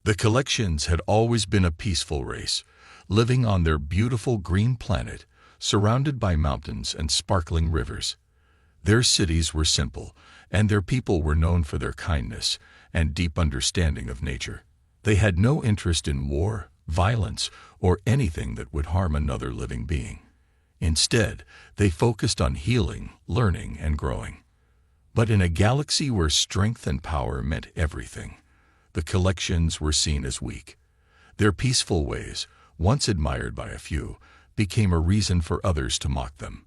The Collections had always been a peaceful race, living on their beautiful green planet, surrounded by mountains and sparkling rivers. Their cities were simple, and their people were known for their kindness and deep understanding of nature. They had no interest in war, violence, or anything that would harm another living being. Instead, they focused on healing, learning, and growing. But in a galaxy where strength and power meant everything, the Collections were seen as weak. Their peaceful ways, once admired by a few, became a reason for others to mock them.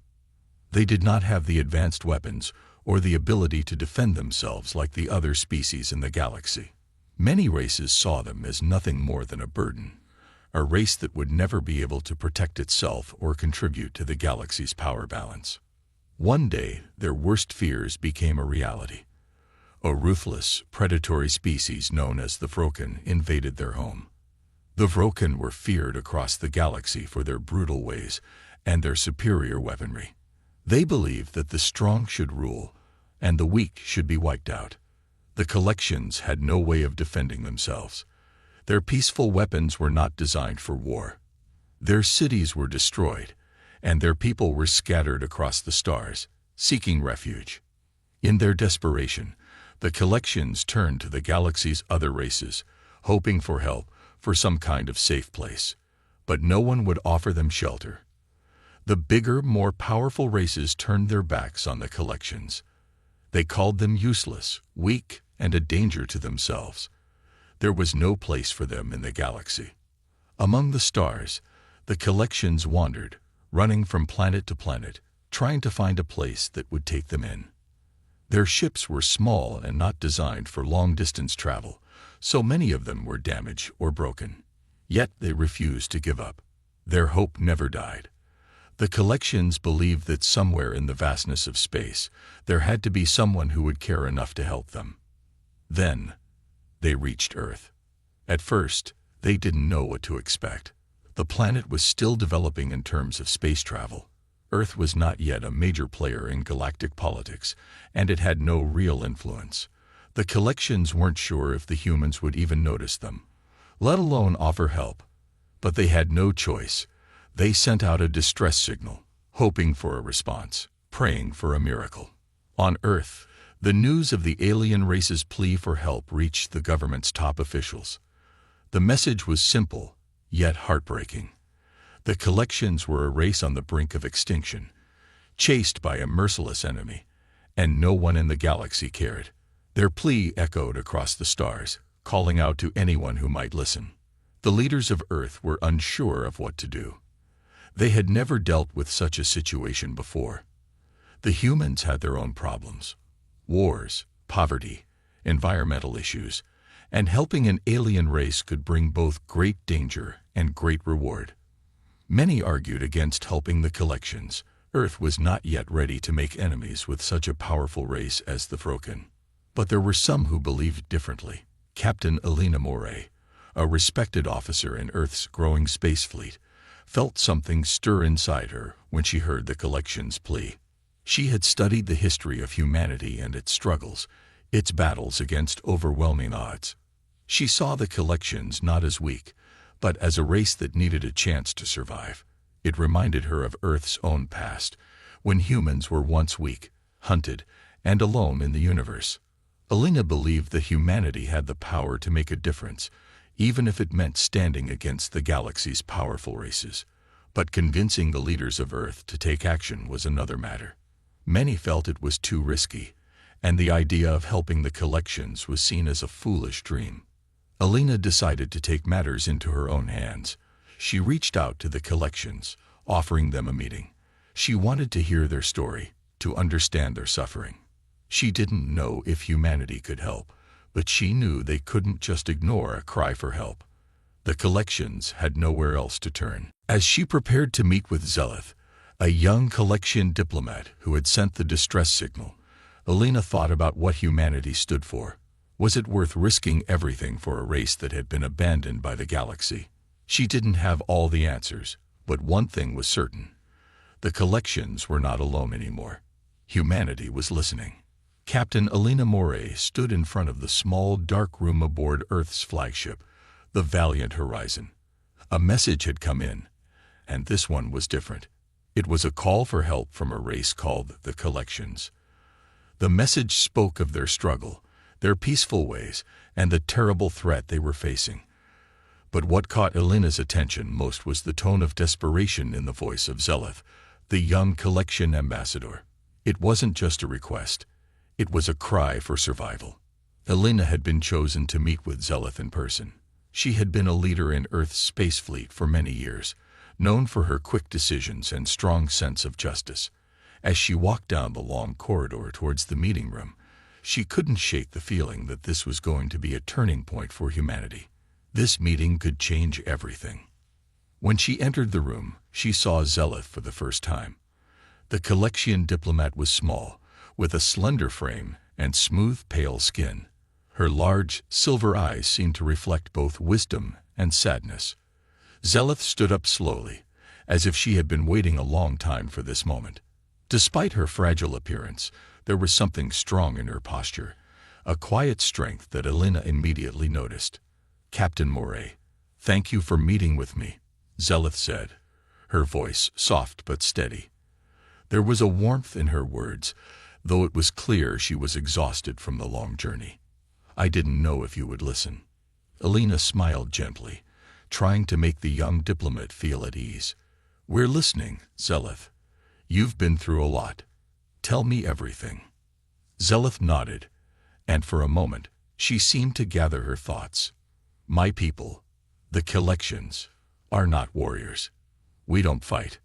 They did not have the advanced weapons or the ability to defend themselves like the other species in the galaxy. Many races saw them as nothing more than a burden, a race that would never be able to protect itself or contribute to the galaxy's power balance. One day, their worst fears became a reality. A ruthless, predatory species known as the Vroken invaded their home. The Vroken were feared across the galaxy for their brutal ways and their superior weaponry. They believed that the strong should rule and the weak should be wiped out. The Collections had no way of defending themselves. Their peaceful weapons were not designed for war. Their cities were destroyed, and their people were scattered across the stars, seeking refuge. In their desperation, the Collections turned to the galaxy's other races, hoping for help, for some kind of safe place. But no one would offer them shelter. The bigger, more powerful races turned their backs on the Collections. They called them useless, weak, and a danger to themselves. There was no place for them in the galaxy. Among the stars, the Collections wandered, running from planet to planet, trying to find a place that would take them in. Their ships were small and not designed for long-distance travel, so many of them were damaged or broken. Yet they refused to give up. Their hope never died. The Collections believed that somewhere in the vastness of space, there had to be someone who would care enough to help them. Then, they reached Earth. At first, they didn't know what to expect. The planet was still developing in terms of space travel. Earth was not yet a major player in galactic politics, and it had no real influence. The Collections weren't sure if the humans would even notice them, let alone offer help. But they had no choice. They sent out a distress signal, hoping for a response, praying for a miracle. On Earth, the news of the alien race's plea for help reached the government's top officials. The message was simple, yet heartbreaking. The Collections were a race on the brink of extinction, chased by a merciless enemy, and no one in the galaxy cared. Their plea echoed across the stars, calling out to anyone who might listen. The leaders of Earth were unsure of what to do. They had never dealt with such a situation before. The humans had their own problems: wars, poverty, environmental issues, and helping an alien race could bring both great danger and great reward. Many argued against helping the Collections. Earth was not yet ready to make enemies with such a powerful race as the Vroken. But there were some who believed differently. Captain Elena Moray, a respected officer in Earth's growing space fleet, felt something stir inside her when she heard the Collections' plea. She had studied the history of humanity and its struggles, its battles against overwhelming odds. She saw the Collections not as weak, but as a race that needed a chance to survive. It reminded her of Earth's own past, when humans were once weak, hunted, and alone in the universe. Elena believed that humanity had the power to make a difference, even if it meant standing against the galaxy's powerful races. But convincing the leaders of Earth to take action was another matter. Many felt it was too risky, and the idea of helping the Collections was seen as a foolish dream. Elena decided to take matters into her own hands. She reached out to the Collections, offering them a meeting. She wanted to hear their story, to understand their suffering. She didn't know if humanity could help, but she knew they couldn't just ignore a cry for help. The Collections had nowhere else to turn. As she prepared to meet with Zeleth, a young Collection diplomat who had sent the distress signal, Elena thought about what humanity stood for. Was it worth risking everything for a race that had been abandoned by the galaxy? She didn't have all the answers, but one thing was certain. The Collections were not alone anymore. Humanity was listening. Captain Elena Moray stood in front of the small, dark room aboard Earth's flagship, the valiant horizon. A message had come in, and this one was different. It was a call for help from a race called the Collections. The message spoke of their struggle, their peaceful ways, and the terrible threat they were facing. But what caught Elena's attention most was the tone of desperation in the voice of Zeleth, the young Collection ambassador. It wasn't just a request. It was a cry for survival. Elena had been chosen to meet with Zeleth in person. She had been a leader in Earth's space fleet for many years, known for her quick decisions and strong sense of justice. As she walked down the long corridor towards the meeting room, she couldn't shake the feeling that this was going to be a turning point for humanity. This meeting could change everything. When she entered the room, she saw Zeleth for the first time. The Collection diplomat was small, with a slender frame and smooth, pale skin. Her large, silver eyes seemed to reflect both wisdom and sadness. Zeleth stood up slowly, as if she had been waiting a long time for this moment. Despite her fragile appearance, there was something strong in her posture, a quiet strength that Elena immediately noticed. "Captain Moray, thank you for meeting with me," Zeleth said, her voice soft but steady. There was a warmth in her words, though it was clear she was exhausted from the long journey. "I didn't know if you would listen." Elena smiled gently, trying to make the young diplomat feel at ease. "We're listening, Zeleth. You've been through a lot. Tell me everything." Zeleth nodded, and for a moment she seemed to gather her thoughts. "My people, the Collections, are not warriors. We don't fight.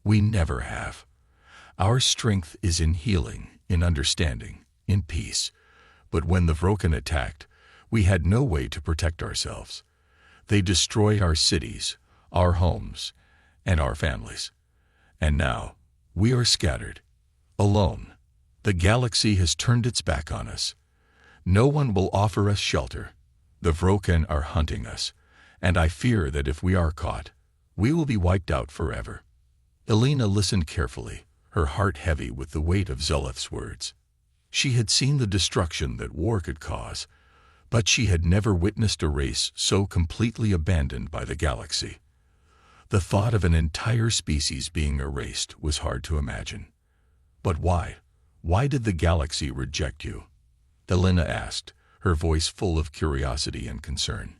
We never have. Our strength is in healing, in understanding, in peace. But when the Vroken attacked, we had no way to protect ourselves. They destroyed our cities, our homes, and our families. And now, we are scattered, alone. The galaxy has turned its back on us. No one will offer us shelter. The Vroken are hunting us, and I fear that if we are caught, we will be wiped out forever." Elena listened carefully, her heart heavy with the weight of Zeleth's words. She had seen the destruction that war could cause, but she had never witnessed a race so completely abandoned by the galaxy. The thought of an entire species being erased was hard to imagine. "But why? Why did the galaxy reject you?" Elena asked, her voice full of curiosity and concern.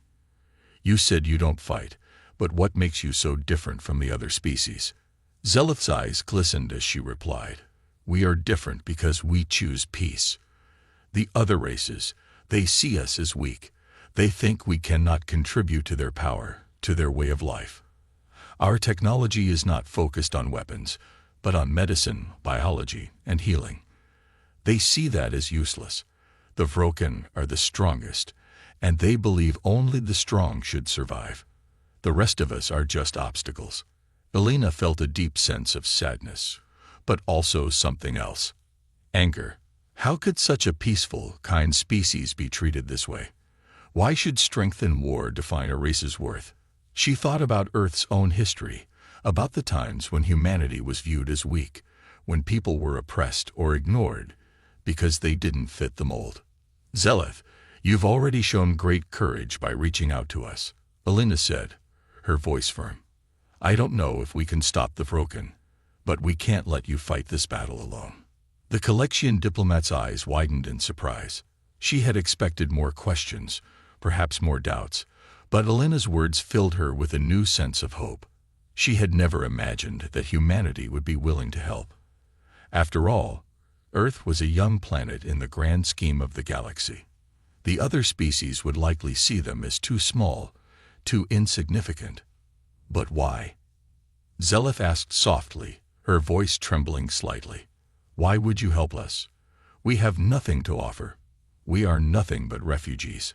"You said you don't fight, but what makes you so different from the other species?" Zeleth's eyes glistened as she replied, "We are different because we choose peace. The other races, they see us as weak. They think we cannot contribute to their power, to their way of life. Our technology is not focused on weapons, but on medicine, biology, and healing. They see that as useless. The Vroken are the strongest, and they believe only the strong should survive. The rest of us are just obstacles." Elena felt a deep sense of sadness, but also something else. Anger. How could such a peaceful, kind species be treated this way? Why should strength in war define a race's worth? She thought about Earth's own history, about the times when humanity was viewed as weak, when people were oppressed or ignored because they didn't fit the mold. "Zeleth, you've already shown great courage by reaching out to us," Elena said, her voice firm. "I don't know if we can stop the Vroken, but we can't let you fight this battle alone." The Collection diplomat's eyes widened in surprise. She had expected more questions, perhaps more doubts, but Elena's words filled her with a new sense of hope. She had never imagined that humanity would be willing to help. After all, Earth was a young planet in the grand scheme of the galaxy. The other species would likely see them as too small, too insignificant. But why? Zeleth asked softly, her voice trembling slightly. "Why would you help us? We have nothing to offer. We are nothing but refugees."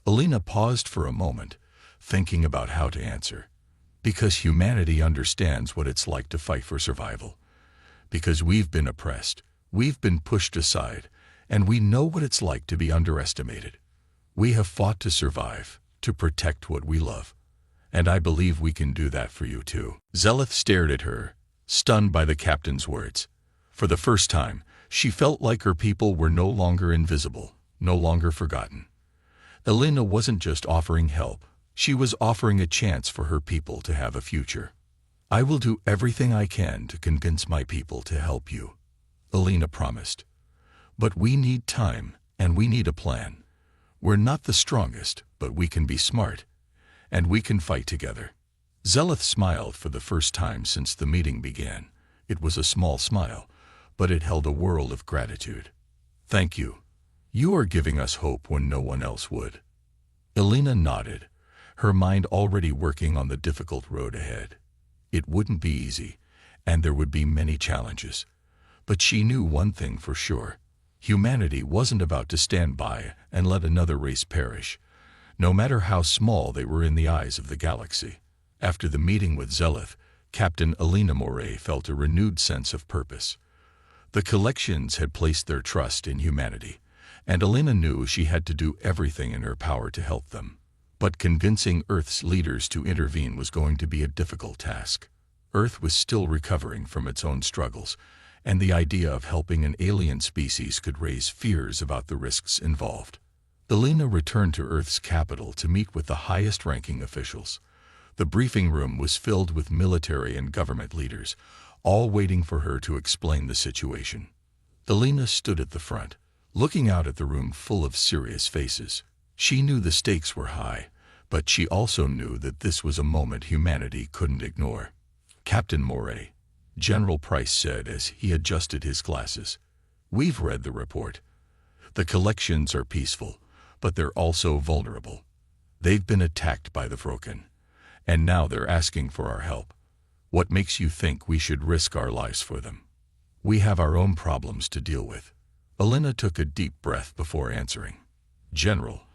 Elena paused for a moment, thinking about how to answer. "Because humanity understands what it's like to fight for survival. Because we've been oppressed, we've been pushed aside, and we know what it's like to be underestimated. We have fought to survive, to protect what we love. And I believe we can do that for you too." Zeleth stared at her, stunned by the captain's words. For the first time, she felt like her people were no longer invisible, no longer forgotten. Elena wasn't just offering help, She was offering a chance for her people to have a future. "I will do everything I can to convince my people to help you," Alina promised. "But we need time, and we need a plan. We're not the strongest, but we can be smart, and we can fight together." Zeleth smiled for the first time since the meeting began. It was a small smile, but it held a world of gratitude. "Thank you. You are giving us hope when no one else would." Alina nodded, her mind already working on the difficult road ahead. It wouldn't be easy, and there would be many challenges. But she knew one thing for sure. Humanity wasn't about to stand by and let another race perish, no matter how small they were in the eyes of the galaxy. After the meeting with Zeleth, Captain Alina Moray felt a renewed sense of purpose. The collections had placed their trust in humanity, and Alina knew she had to do everything in her power to help them. But convincing Earth's leaders to intervene was going to be a difficult task. Earth was still recovering from its own struggles, and the idea of helping an alien species could raise fears about the risks involved. Alina returned to Earth's capital to meet with the highest-ranking officials. The briefing room was filled with military and government leaders, all waiting for her to explain the situation. Alina stood at the front, looking out at the room full of serious faces. She knew the stakes were high, but she also knew that this was a moment humanity couldn't ignore. "Captain Moray," General Price said as he adjusted his glasses, "we've read the report. The collections are peaceful, but they're also vulnerable. They've been attacked by the Vroken, and now they're asking for our help. What makes you think we should risk our lives for them? We have our own problems to deal with." Alina took a deep breath before answering. "General,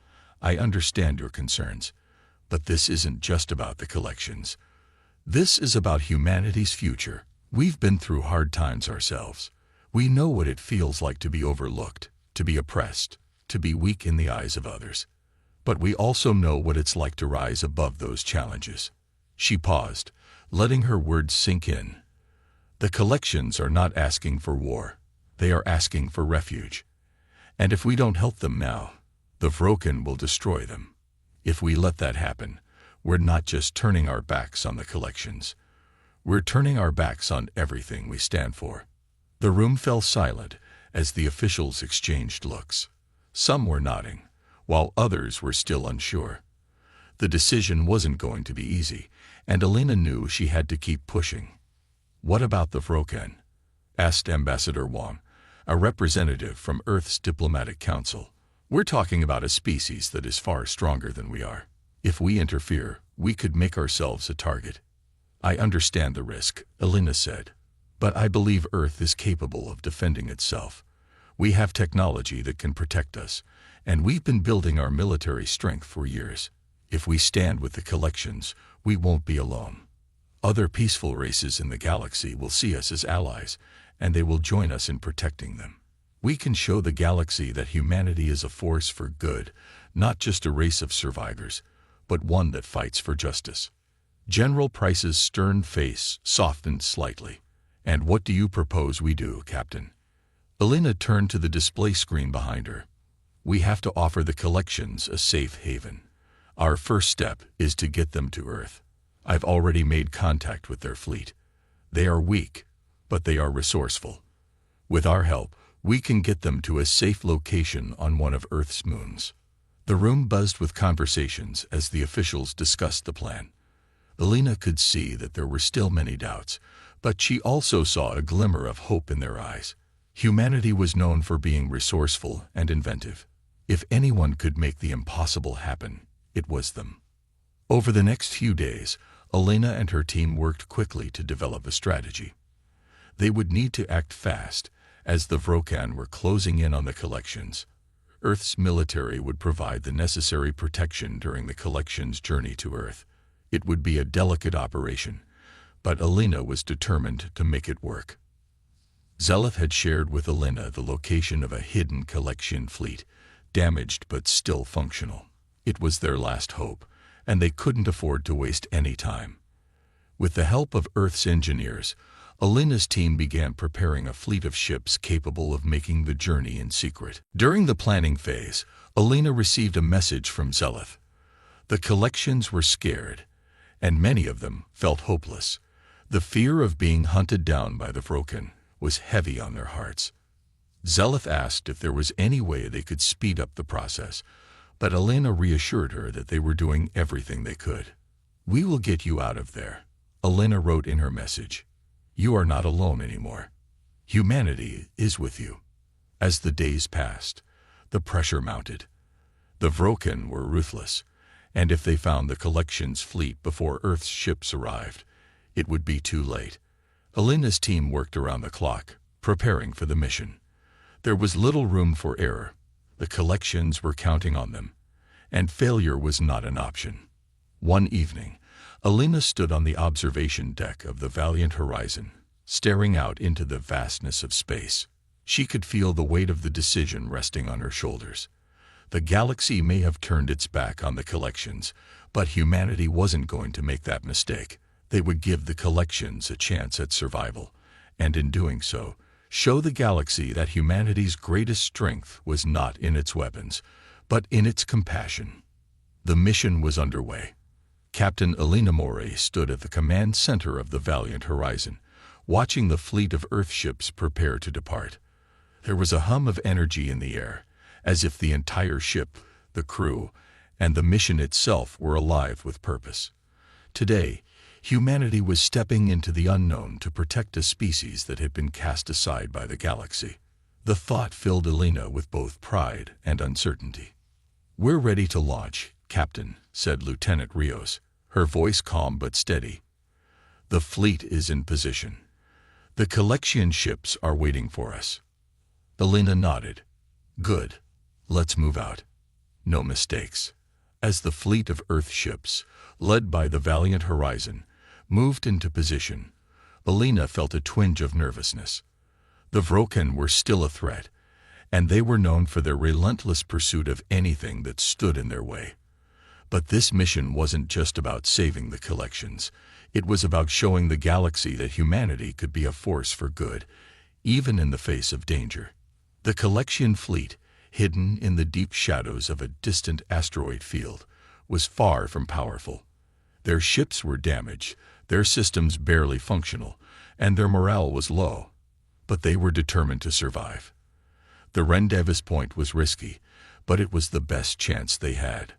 I understand your concerns, but this isn't just about the collections. This is about humanity's future. We've been through hard times ourselves. We know what it feels like to be overlooked, to be oppressed, to be weak in the eyes of others. But we also know what it's like to rise above those challenges." She paused, letting her words sink in. "The collections are not asking for war. They are asking for refuge. And if we don't help them now, the Vroken will destroy them. If we let that happen, we're not just turning our backs on the collections. We're turning our backs on everything we stand for." The room fell silent as the officials exchanged looks. Some were nodding, while others were still unsure. The decision wasn't going to be easy, and Alina knew she had to keep pushing. "What about the Vroken?" asked Ambassador Wong, a representative from Earth's diplomatic council. "We're talking about a species that is far stronger than we are. If we interfere, we could make ourselves a target." "I understand the risk," Alina said, "but I believe Earth is capable of defending itself. We have technology that can protect us, and we've been building our military strength for years. If we stand with the collections, we won't be alone. Other peaceful races in the galaxy will see us as allies, and they will join us in protecting them. We can show the galaxy that humanity is a force for good, not just a race of survivors, but one that fights for justice." General Price's stern face softened slightly. "And what do you propose we do, Captain?" Alina turned to the display screen behind her. "We have to offer the collections a safe haven. Our first step is to get them to Earth. I've already made contact with their fleet. They are weak, but they are resourceful. With our help, we can get them to a safe location on one of Earth's moons." The room buzzed with conversations as the officials discussed the plan. Alina could see that there were still many doubts, but she also saw a glimmer of hope in their eyes. Humanity was known for being resourceful and inventive. If anyone could make the impossible happen, it was them. Over the next few days, Alina and her team worked quickly to develop a strategy. They would need to act fast, as the Vroken were closing in on the collections. Earth's military would provide the necessary protection during the collection's journey to Earth. It would be a delicate operation, but Alina was determined to make it work. Zeleth had shared with Alina the location of a hidden collection fleet, damaged but still functional. It was their last hope, and they couldn't afford to waste any time. With the help of Earth's engineers, Alina's team began preparing a fleet of ships capable of making the journey in secret. During the planning phase, Alina received a message from Zeleth. The collections were scared, and many of them felt hopeless. The fear of being hunted down by the Vroken was heavy on their hearts. Zeleth asked if there was any way they could speed up the process, but Elena reassured her that they were doing everything they could. "We will get you out of there," Elena wrote in her message. "You are not alone anymore. Humanity is with you." As the days passed, the pressure mounted. The Vroken were ruthless, and if they found the collections fleet before Earth's ships arrived, it would be too late. Elena's team worked around the clock, preparing for the mission. There was little room for error. The collections were counting on them, and failure was not an option. One evening, Elena stood on the observation deck of the Valiant Horizon, staring out into the vastness of space. She could feel the weight of the decision resting on her shoulders. The galaxy may have turned its back on the collections, but humanity wasn't going to make that mistake. They would give the collections a chance at survival, and in doing so, show the galaxy that humanity's greatest strength was not in its weapons, but in its compassion. The mission was underway. Captain Elena Moray stood at the command center of the Valiant Horizon, watching the fleet of Earthships prepare to depart. There was a hum of energy in the air, as if the entire ship, the crew, and the mission itself were alive with purpose. Today, humanity was stepping into the unknown to protect a species that had been cast aside by the galaxy. The thought filled Elena with both pride and uncertainty. "We're ready to launch, Captain," said Lieutenant Rios, her voice calm but steady. "The fleet is in position. The collection ships are waiting for us." Elena nodded. "Good. Let's move out. No mistakes." As the fleet of Earth ships, led by the Valiant Horizon, moved into position, Elena felt a twinge of nervousness. The Vroken were still a threat, and they were known for their relentless pursuit of anything that stood in their way. But this mission wasn't just about saving the collections. It was about showing the galaxy that humanity could be a force for good, even in the face of danger. The collection fleet, hidden in the deep shadows of a distant asteroid field, was far from powerful. Their ships were damaged, their systems barely functional, and their morale was low. But they were determined to survive. The rendezvous point was risky, but it was the best chance they had.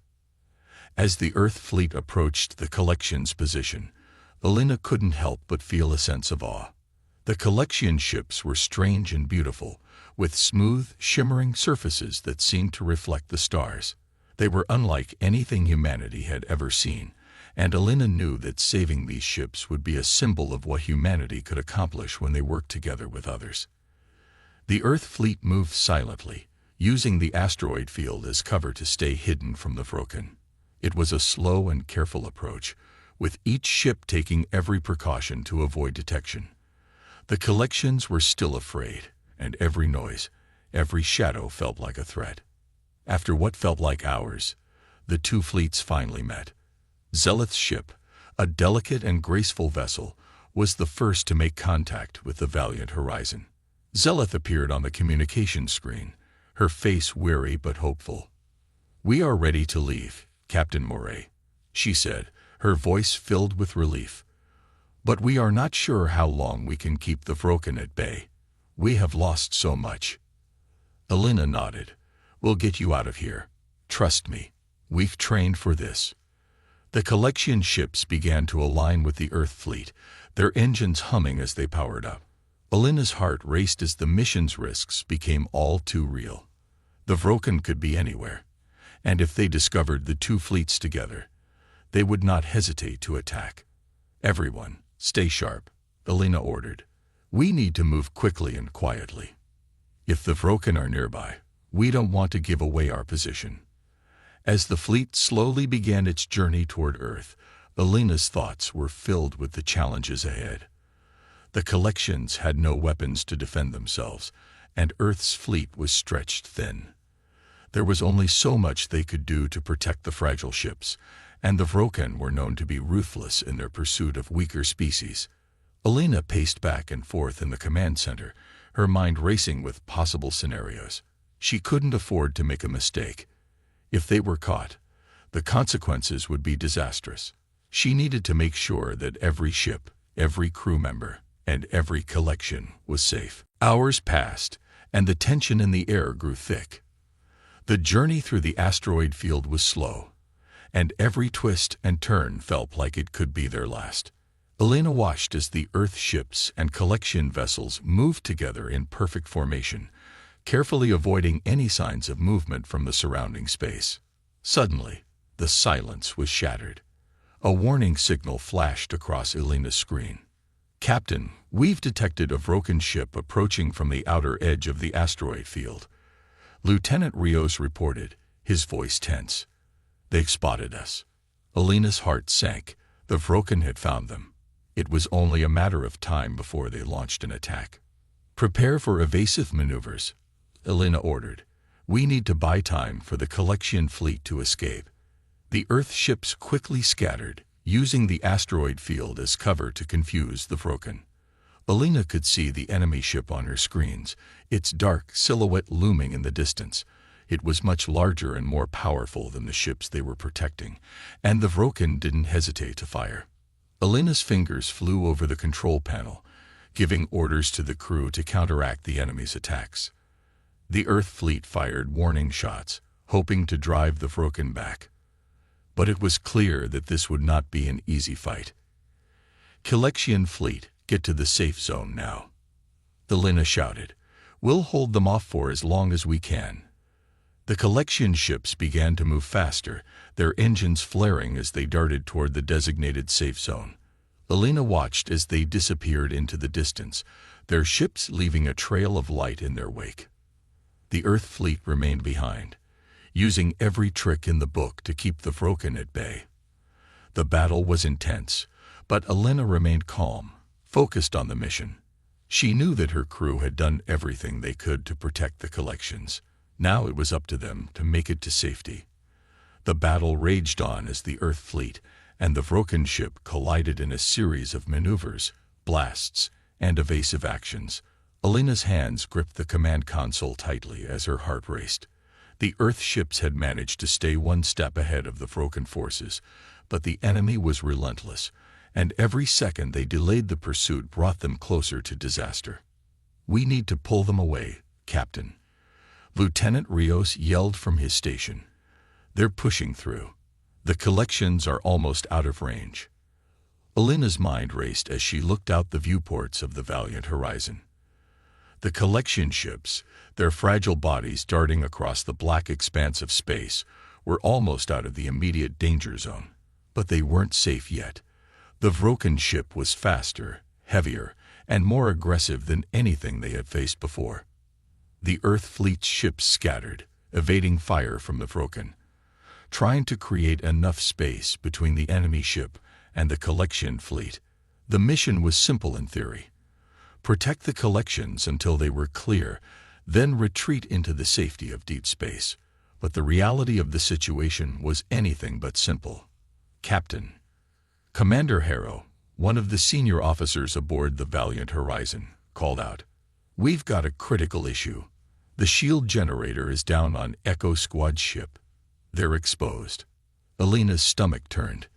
As the Earth fleet approached the collection's position, Elena couldn't help but feel a sense of awe. The collection ships were strange and beautiful, with smooth, shimmering surfaces that seemed to reflect the stars. They were unlike anything humanity had ever seen, and Elena knew that saving these ships would be a symbol of what humanity could accomplish when they worked together with others. The Earth fleet moved silently, using the asteroid field as cover to stay hidden from the Vroken. It was a slow and careful approach, with each ship taking every precaution to avoid detection. The collections were still afraid, and every noise, every shadow felt like a threat. After what felt like hours, the two fleets finally met. Zeleth's ship, a delicate and graceful vessel, was the first to make contact with the Valiant Horizon. Zeleth appeared on the communication screen, her face weary but hopeful. "We are ready to leave, Captain Moray," she said, her voice filled with relief. "But we are not sure how long we can keep the Vroken at bay. We have lost so much." Elena nodded. "We'll get you out of here. Trust me, we've trained for this." The collection ships began to align with the Earth fleet, their engines humming as they powered up. Elena's heart raced as the mission's risks became all too real. The Vroken could be anywhere, and if they discovered the two fleets together, they would not hesitate to attack. "Everyone, stay sharp," Elena ordered. "We need to move quickly and quietly. If the Vroken are nearby, we don't want to give away our position." As the fleet slowly began its journey toward Earth, Elena's thoughts were filled with the challenges ahead. The collections had no weapons to defend themselves, and Earth's fleet was stretched thin. There was only so much they could do to protect the fragile ships, and the Vroken were known to be ruthless in their pursuit of weaker species. Elena paced back and forth in the command center, her mind racing with possible scenarios. She couldn't afford to make a mistake. If they were caught, The consequences would be disastrous. She needed to make sure that every ship, every crew member, and every collection was safe. Hours passed, and the tension in the air grew thick. The journey through the asteroid field was slow, and every twist and turn felt like it could be their last. Elena watched as the Earth ships and collection vessels moved together in perfect formation, carefully avoiding any signs of movement from the surrounding space. Suddenly, the silence was shattered. A warning signal flashed across Elena's screen. "Captain, we've detected a Vrokan ship approaching from the outer edge of the asteroid field," Lieutenant Rios reported, his voice tense. "They've spotted us." Elena's heart sank. The Vrokan had found them. It was only a matter of time before they launched an attack. "Prepare for evasive maneuvers," Elena ordered. "We need to buy time for the collection fleet to escape." The Earth ships quickly scattered, using the asteroid field as cover to confuse the Vrokan. Elena could see the enemy ship on her screens, its dark silhouette looming in the distance. It was much larger and more powerful than the ships they were protecting, and the Vrokan didn't hesitate to fire. Elena's fingers flew over the control panel, giving orders to the crew to counteract the enemy's attacks. The Earth fleet fired warning shots, hoping to drive the Vrokan back. But it was clear that this would not be an easy fight. "Collection fleet, get to the safe zone now," Elena shouted. "We'll hold them off for as long as we can." The collection ships began to move faster, their engines flaring as they darted toward the designated safe zone. Elena watched as they disappeared into the distance, their ships leaving a trail of light in their wake. The Earth fleet remained behind, using every trick in the book to keep the Vrokan at bay. The battle was intense, but Elena remained calm, focused on the mission. She knew that her crew had done everything they could to protect the collections. Now it was up to them to make it to safety. The battle raged on as the Earth fleet and the Vrokan ship collided in a series of maneuvers, blasts, and evasive actions. Elena's hands gripped the command console tightly as her heart raced. The Earth ships had managed to stay one step ahead of the Vrokan forces, but the enemy was relentless, and every second they delayed the pursuit brought them closer to disaster. "We need to pull them away, Captain," Lieutenant Rios yelled from his station. "They're pushing through. The collections are almost out of range." Elena's mind raced as she looked out the viewports of the valiant horizon. The collection ships, their fragile bodies darting across the black expanse of space, were almost out of the immediate danger zone. But they weren't safe yet. The Vrokan ship was faster, heavier, and more aggressive than anything they had faced before. The Earth fleet's ships scattered, evading fire from the Vrokan, trying to create enough space between the enemy ship and the collection fleet. The mission was simple in theory. Protect the collections until they were clear, then retreat into the safety of deep space. But the reality of the situation was anything but simple. "Captain," Commander Harrow, one of the senior officers aboard the Valiant Horizon, called out, "We've got a critical issue. The shield generator is down on Echo Squad's ship. They're exposed." Elena's stomach turned.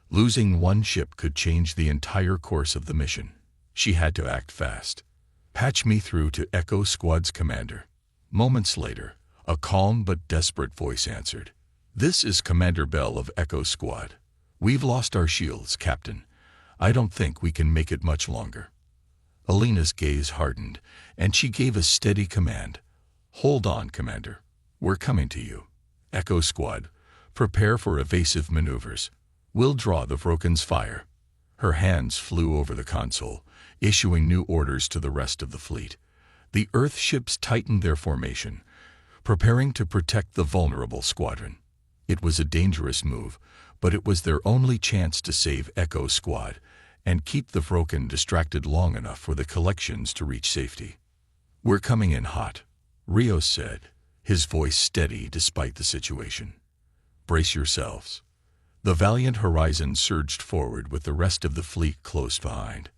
Losing one ship could change the entire course of the mission. She had to act fast. "Patch me through to Echo Squad's commander." Moments later, a calm but desperate voice answered. "This is Commander Bell of Echo Squad. We've lost our shields, Captain. I don't think we can make it much longer." Elena's gaze hardened, and she gave a steady command. "Hold on, Commander. We're coming to you. Echo Squad, prepare for evasive maneuvers. We'll draw the Vrokan's fire." Her hands flew over the console, issuing new orders to the rest of the fleet. The Earth ships tightened their formation, preparing to protect the vulnerable squadron. It was a dangerous move, but it was their only chance to save Echo Squad and keep the Vrokan distracted long enough for the collections to reach safety. "We're coming in hot," Rios said, his voice steady despite the situation. "Brace yourselves." The Valiant Horizon surged forward with the rest of the fleet close behind.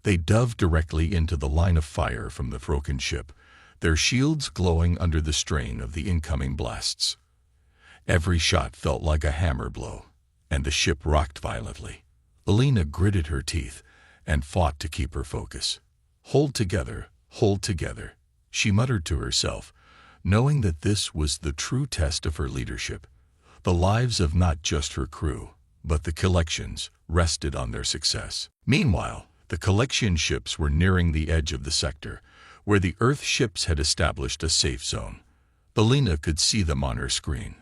They dove directly into the line of fire from the Vrokan ship, their shields glowing under the strain of the incoming blasts. Every shot felt like a hammer blow, and the ship rocked violently. Alina gritted her teeth and fought to keep her focus. Hold together, she muttered to herself, knowing that this was the true test of her leadership. The lives of not just her crew, but the collections, rested on their success. Meanwhile, the collection ships were nearing the edge of the sector, where the Earth ships had established a safe zone. Alina could see them on her screen.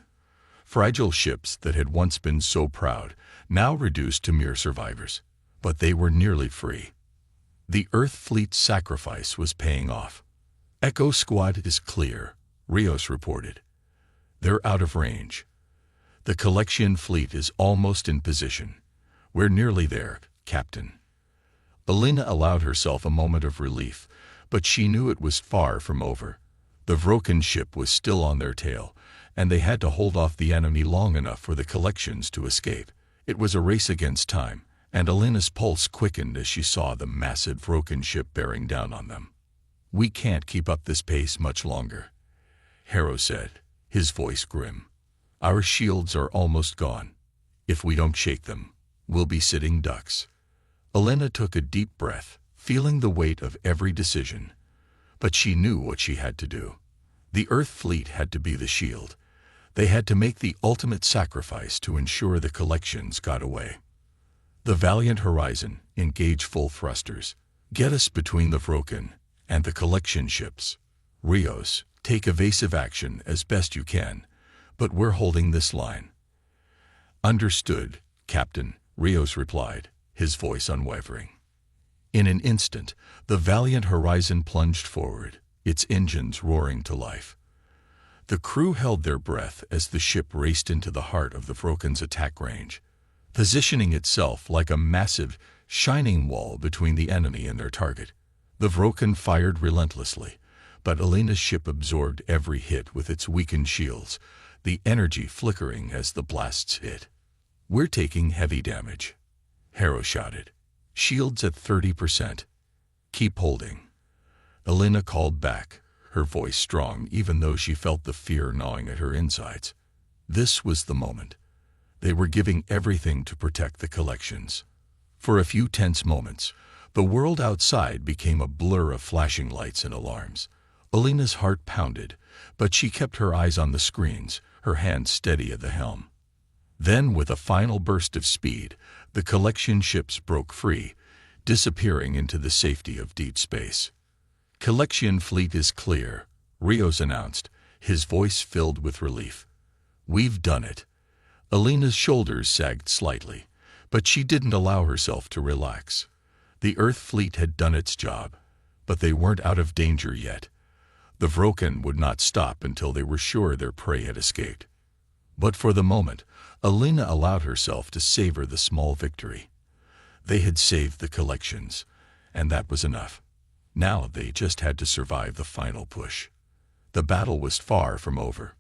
Fragile ships that had once been so proud, now reduced to mere survivors. But they were nearly free. The Earth fleet's sacrifice was paying off. Echo Squad is clear, Rios reported. They're out of range. The collection fleet is almost in position. We're nearly there, Captain. Alina allowed herself a moment of relief, but she knew it was far from over. The Vroken ship was still on their tail, and they had to hold off the enemy long enough for the collections to escape. It was a race against time, and Alina's pulse quickened as she saw the massive Vroken ship bearing down on them. We can't keep up this pace much longer, Harrow said, his voice grim. Our shields are almost gone. If we don't shake them, we'll be sitting ducks. Alina took a deep breath, feeling the weight of every decision. But she knew what she had to do. The Earth fleet had to be the shield. They had to make the ultimate sacrifice to ensure the collections got away. The Valiant Horizon, engage full thrusters. Get us between the Vroken and the collection ships. Rios, take evasive action as best you can, but we're holding this line. Understood, Captain, Rios replied, his voice unwavering. In an instant, the Valiant Horizon plunged forward, its engines roaring to life. The crew held their breath as the ship raced into the heart of the Vroken's attack range, positioning itself like a massive, shining wall between the enemy and their target. The Vroken fired relentlessly, but Alina's ship absorbed every hit with its weakened shields, the energy flickering as the blasts hit. We're taking heavy damage, Harrow shouted. Shields at 30%. Keep holding. Alina called back, her voice strong even though she felt the fear gnawing at her insides. This was the moment. They were giving everything to protect the collections. For a few tense moments, the world outside became a blur of flashing lights and alarms. Alina's heart pounded, but she kept her eyes on the screens, her hands steady at the helm. Then, with a final burst of speed, the collection ships broke free, disappearing into the safety of deep space. Collection fleet is clear, Rios announced, his voice filled with relief. We've done it. Alina's shoulders sagged slightly, but she didn't allow herself to relax. The Earth fleet had done its job, but they weren't out of danger yet. The Vroken would not stop until they were sure their prey had escaped. But for the moment, Alina allowed herself to savor the small victory. They had saved the collections, and that was enough. Now they just had to survive the final push. The battle was far from over.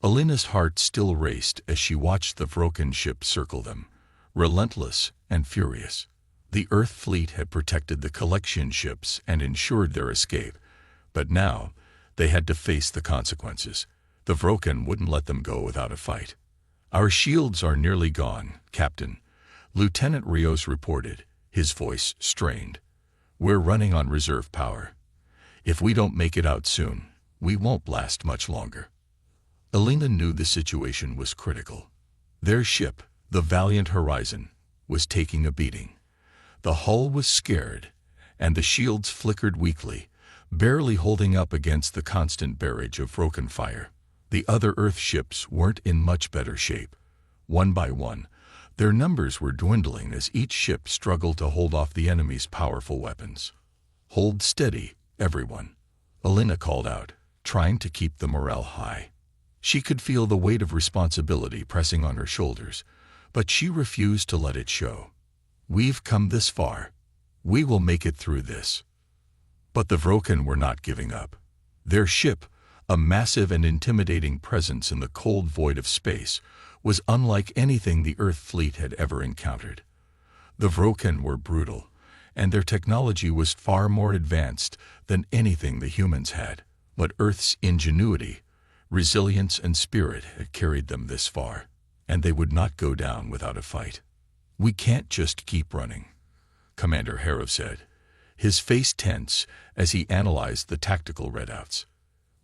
Alina's heart still raced as she watched the Vroken ship circle them, relentless and furious. The Earth fleet had protected the collection ships and ensured their escape, but now they had to face the consequences. The Vroken wouldn't let them go without a fight. Our shields are nearly gone, Captain, Lieutenant Rios reported, his voice strained. We're running on reserve power. If we don't make it out soon, we won't last much longer. Alina knew the situation was critical. Their ship, the Valiant Horizon, was taking a beating. The hull was scared, and the shields flickered weakly, barely holding up against the constant barrage of Vroken fire. The other Earth ships weren't in much better shape. One by one, their numbers were dwindling as each ship struggled to hold off the enemy's powerful weapons. Hold steady, everyone, Alina called out, trying to keep the morale high. She could feel the weight of responsibility pressing on her shoulders, but she refused to let it show. We've come this far. We will make it through this. But the Vroken were not giving up. Their ship, a massive and intimidating presence in the cold void of space, was unlike anything the Earth fleet had ever encountered. The Vroken were brutal, and their technology was far more advanced than anything the humans had. But Earth's ingenuity, Resilience and spirit had carried them this far, and they would not go down without a fight. "We can't just keep running," Commander Harrow said, his face tense as he analyzed the tactical readouts.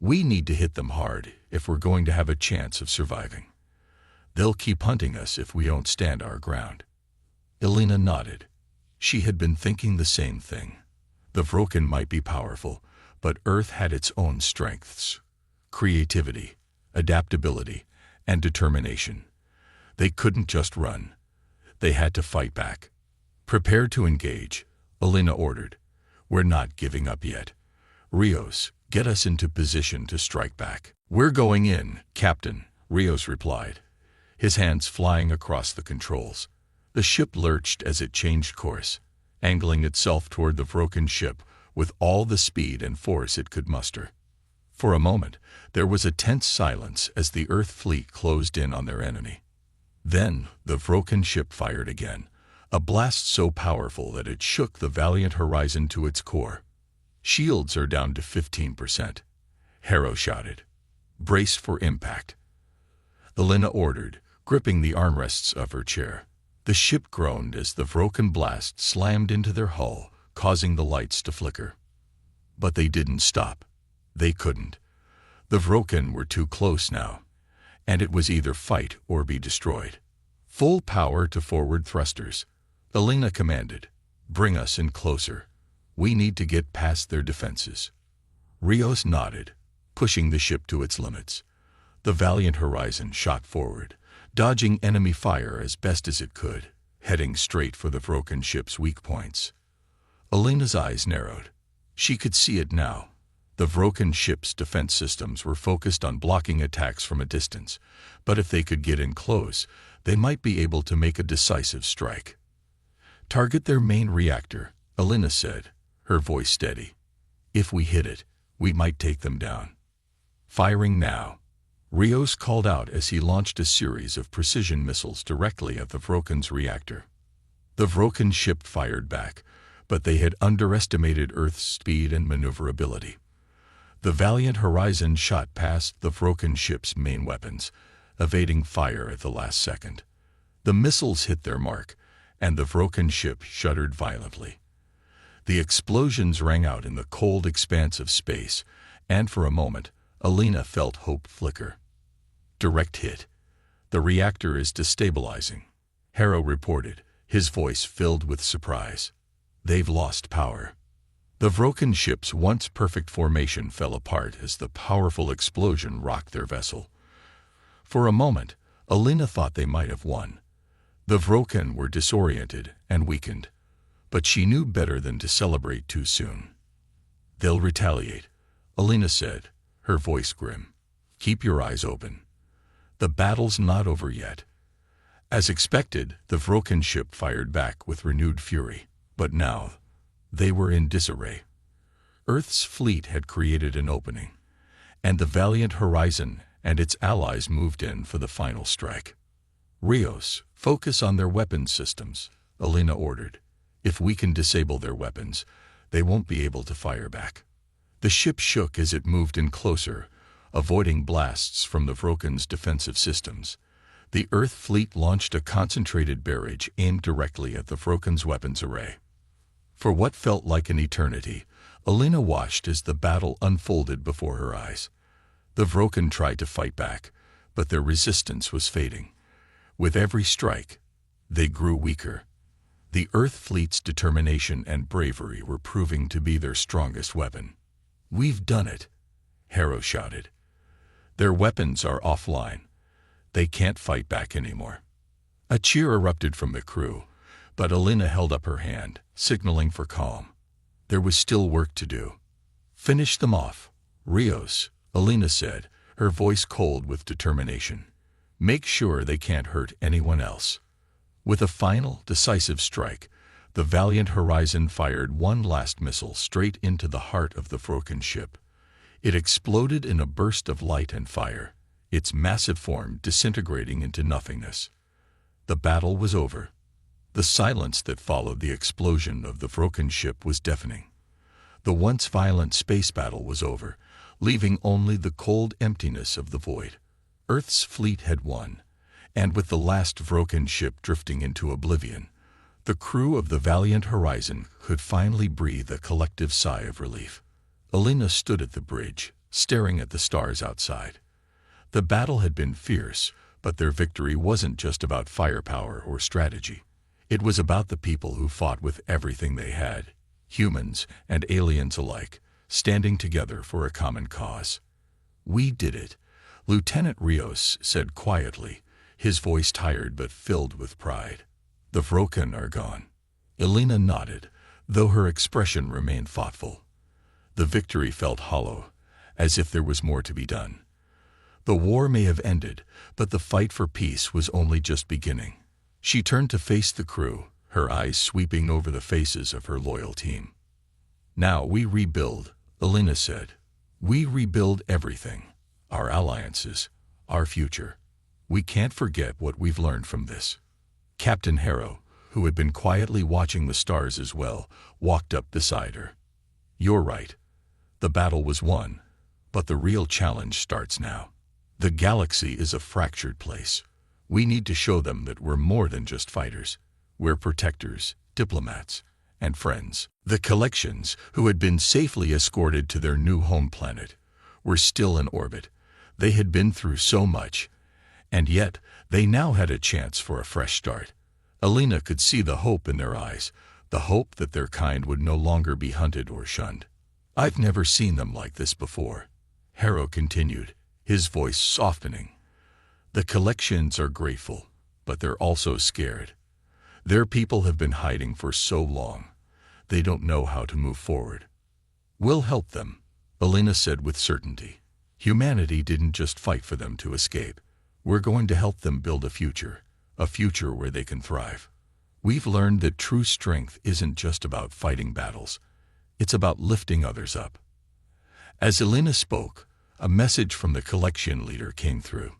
"We need to hit them hard if we're going to have a chance of surviving. They'll keep hunting us if we don't stand our ground." Elena nodded. She had been thinking the same thing. The Vroken might be powerful, but Earth had its own strengths: creativity, adaptability, and determination. They couldn't just run. They had to fight back. "Prepare to engage," Elena ordered. "We're not giving up yet. Rios, get us into position to strike back." "We're going in, Captain," Rios replied, his hands flying across the controls. The ship lurched as it changed course, angling itself toward the Vroken ship with all the speed and force it could muster. For a moment, there was a tense silence as the Earth fleet closed in on their enemy. Then the Vroken ship fired again, a blast so powerful that it shook the Valiant Horizon to its core. "Shields are down to 15%, Harrow shouted. "Brace for impact," Elena ordered, gripping the armrests of her chair. The ship groaned as the Vroken blast slammed into their hull, causing the lights to flicker. But they didn't stop. They couldn't. The Vroken were too close now, and it was either fight or be destroyed. "Full power to forward thrusters," Elena commanded. "Bring us in closer. We need to get past their defenses." Rios nodded, pushing the ship to its limits. The Valiant Horizon shot forward, dodging enemy fire as best as it could, heading straight for the Vroken ship's weak points. Elena's eyes narrowed. She could see it now. The Vroken ship's defense systems were focused on blocking attacks from a distance, but if they could get in close, they might be able to make a decisive strike. "Target their main reactor," Elena said, her voice steady. "If we hit it, we might take them down." "Firing now," Rios called out as he launched a series of precision missiles directly at the Vroken's reactor. The Vroken ship fired back, but they had underestimated Earth's speed and maneuverability. The Valiant Horizon shot past the Vroken ship's main weapons, evading fire at the last second. The missiles hit their mark, and the Vroken ship shuddered violently. The explosions rang out in the cold expanse of space, and for a moment, Elena felt hope flicker. "Direct hit. The reactor is destabilizing," Harrow reported, his voice filled with surprise. "They've lost power." The Vroken ship's once perfect formation fell apart as the powerful explosion rocked their vessel. For a moment, Elena thought they might have won. The Vroken were disoriented and weakened, but she knew better than to celebrate too soon. "They'll retaliate," Elena said, her voice grim. "Keep your eyes open. The battle's not over yet." As expected, the Vroken ship fired back with renewed fury, but now they were in disarray. Earth's fleet had created an opening, and the Valiant Horizon and its allies moved in for the final strike. "Rios, focus on their weapons systems," Elena ordered. "If we can disable their weapons, they won't be able to fire back." The ship shook as it moved in closer, avoiding blasts from the Vroken's defensive systems. The Earth fleet launched a concentrated barrage aimed directly at the Vroken's weapons array. For what felt like an eternity, Elena watched as the battle unfolded before her eyes. The Vroken tried to fight back, but their resistance was fading. With every strike, they grew weaker. The Earth fleet's determination and bravery were proving to be their strongest weapon. "We've done it," Harrow shouted. "Their weapons are offline. They can't fight back anymore." A cheer erupted from the crew, but Elena held up her hand, signaling for calm. There was still work to do. "Finish them off, Rios," Elena said, her voice cold with determination. "Make sure they can't hurt anyone else." With a final, decisive strike, the Valiant Horizon fired one last missile straight into the heart of the Vroken ship. It exploded in a burst of light and fire, its massive form disintegrating into nothingness. The battle was over. The silence that followed the explosion of the Vroken ship was deafening. The once violent space battle was over, leaving only the cold emptiness of the void. Earth's fleet had won, and with the last Vroken ship drifting into oblivion, the crew of the valiant Horizon could finally breathe a collective sigh of relief. Elena stood at the bridge, staring at the stars outside. The battle had been fierce, but their victory wasn't just about firepower or strategy. It was about the people who fought with everything they had, humans and aliens alike, standing together for a common cause. "We did it," Lieutenant Rios said quietly, his voice tired but filled with pride. "The Vroken are gone." Elena nodded, though her expression remained thoughtful. The victory felt hollow, as if there was more to be done. The war may have ended, but the fight for peace was only just beginning. She turned to face the crew, her eyes sweeping over the faces of her loyal team. "Now we rebuild," Elena said. "We rebuild everything. Our alliances, our future. We can't forget what we've learned from this." Captain Harrow, who had been quietly watching the stars as well, walked up beside her. "You're right. The battle was won, but the real challenge starts now. The galaxy is a fractured place. We need to show them that we're more than just fighters. We're protectors, diplomats, and friends." The collections, who had been safely escorted to their new home planet, were still in orbit. They had been through so much, and yet they now had a chance for a fresh start. Elena could see the hope in their eyes, the hope that their kind would no longer be hunted or shunned. "I've never seen them like this before," Harrow continued, his voice softening. "The collections are grateful, but they're also scared. Their people have been hiding for so long. They don't know how to move forward." "We'll help them," Elena said with certainty. "Humanity didn't just fight for them to escape. We're going to help them build a future where they can thrive. We've learned that true strength isn't just about fighting battles. It's about lifting others up." As Elena spoke, a message from the collection leader came through.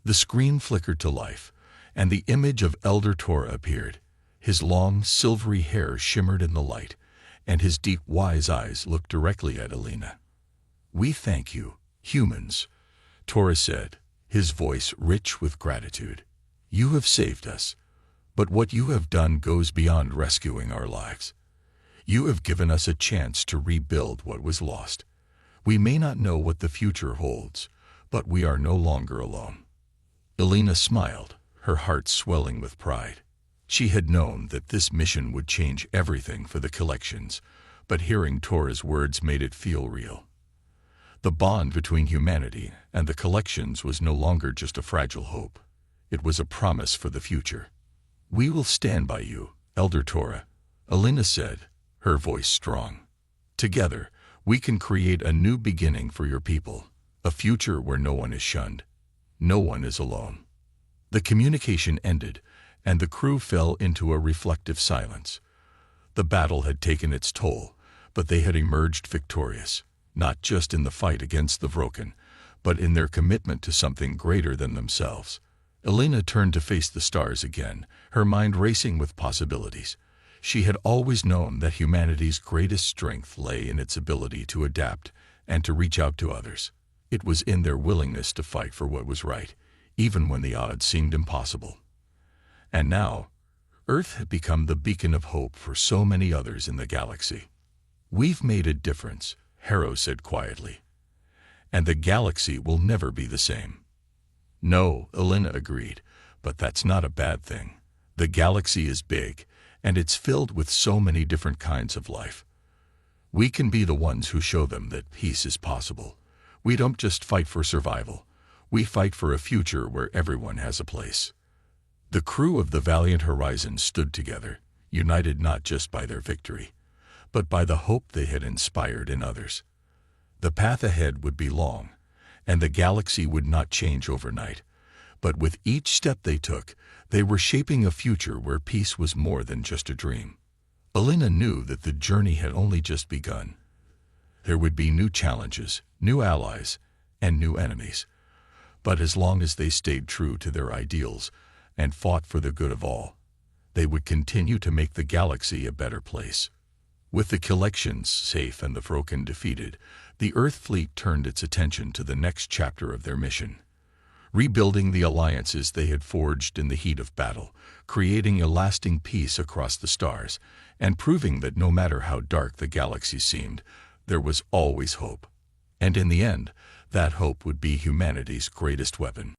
The screen flickered to life, and the image of Elder Torah appeared. His long, silvery hair shimmered in the light, and his deep, wise eyes looked directly at Elena. "We thank you, humans," Torah said, his voice rich with gratitude. "You have saved us, but what you have done goes beyond rescuing our lives. You have given us a chance to rebuild what was lost. We may not know what the future holds, but we are no longer alone." Elena smiled, her heart swelling with pride. She had known that this mission would change everything for the collections, but hearing Torah's words made it feel real. The bond between humanity and the collections was no longer just a fragile hope. It was a promise for the future. "We will stand by you, Elder Torah," Elena said, her voice strong. "Together, we can create a new beginning for your people, a future where no one is shunned. No one is alone." The communication ended, and the crew fell into a reflective silence. The battle had taken its toll, but they had emerged victorious, not just in the fight against the Vroken, but in their commitment to something greater than themselves. Elena turned to face the stars again, her mind racing with possibilities. She had always known that humanity's greatest strength lay in its ability to adapt and to reach out to others. It was in their willingness to fight for what was right, even when the odds seemed impossible. And now, Earth had become the beacon of hope for so many others in the galaxy. "We've made a difference," Harrow said quietly. "And the galaxy will never be the same." "No," Elena agreed, "but that's not a bad thing. The galaxy is big, and it's filled with so many different kinds of life. We can be the ones who show them that peace is possible. We don't just fight for survival. We fight for a future where everyone has a place." The crew of the valiant Horizon stood together, united not just by their victory, but by the hope they had inspired in others. The path ahead would be long, and the galaxy would not change overnight, but with each step they took, they were shaping a future where peace was more than just a dream. Elena knew that the journey had only just begun. There would be new challenges, new allies, and new enemies, but as long as they stayed true to their ideals and fought for the good of all, they would continue to make the galaxy a better place. With the collections safe and the Vroken defeated, the Earth fleet turned its attention to the next chapter of their mission. Rebuilding the alliances they had forged in the heat of battle, creating a lasting peace across the stars, and proving that no matter how dark the galaxy seemed, there was always hope. And in the end, that hope would be humanity's greatest weapon.